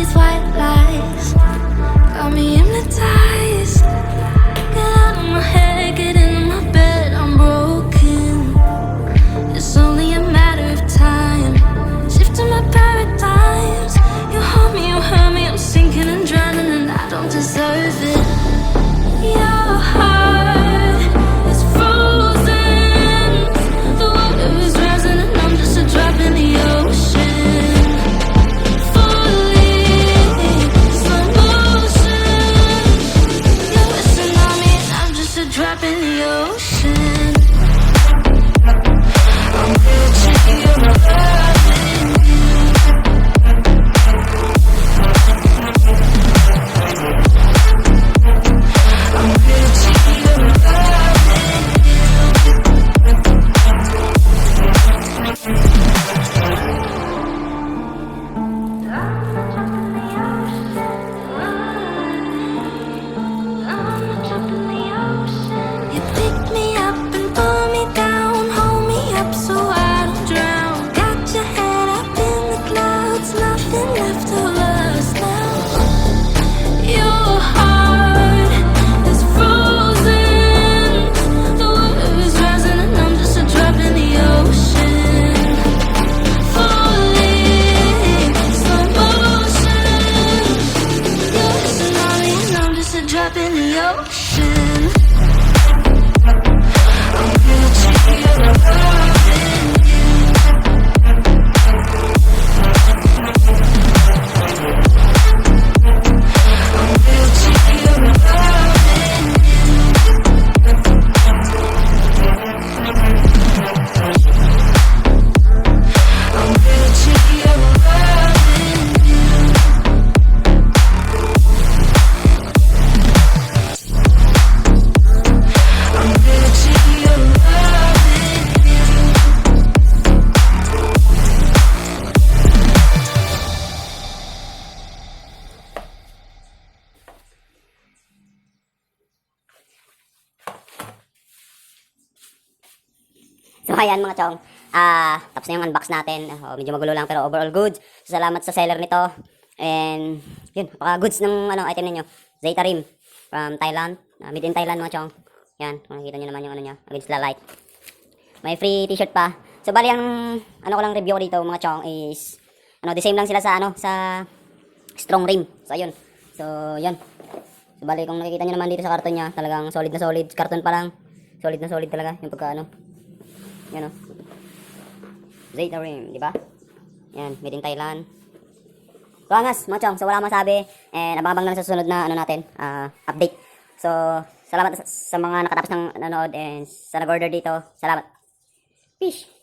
these white lies got me hypnotized. Get out of my head, get into my bed, I'm broken. It's only a matter of time, shifting my paradigms. You hold me, you hurt me, I'm sinking and drowning, and I don't deserve it. Your heart is frozen, the water is rising and I'm just a drop in the ocean. Falling, slow motion. You're resting on me and I'm just a drop in the ocean. I'm reaching your loving you. I'm reaching your loving you. You pick me up and pull me down, hold me up so I don't drown. Got your head up in the clouds, nothing left of us now. Your heart is frozen, the water is rising and I'm just a drop in the ocean. Falling, slow motion. You're resting on me and I'm just a drop in the ocean. I'm reaching your loving you. I'm reaching your loving you. I'm reaching your loving you. I'm reaching your loving you. So ayan mga chong, tapos na yung unbox natin. Medyo magulo lang pero overall good. So, salamat sa seller nito. And yun, goods ng item ninyo. Zeta Rim from Thailand. Made in Thailand mga chong. Yan, kung nakikita nyo naman yung niya, against the light. May free t-shirt pa. So bali ang ko lang review ko dito mga chong is the same lang sila sa sa strong rim. So ayun. So yan. So bali kung nakikita nyo naman dito sa karton niya, talagang solid na solid. Karton pa lang. Solid na solid talaga yung pagka yan o. Zeta Rim, di ba? Yan, made in Thailand. So angas, mga chong. So wala masabi. And abang-abang na lang sa susunod na natin, update. So salamat sa mga nakatapos ng nanood and sa nag-order dito. Salamat. Peace.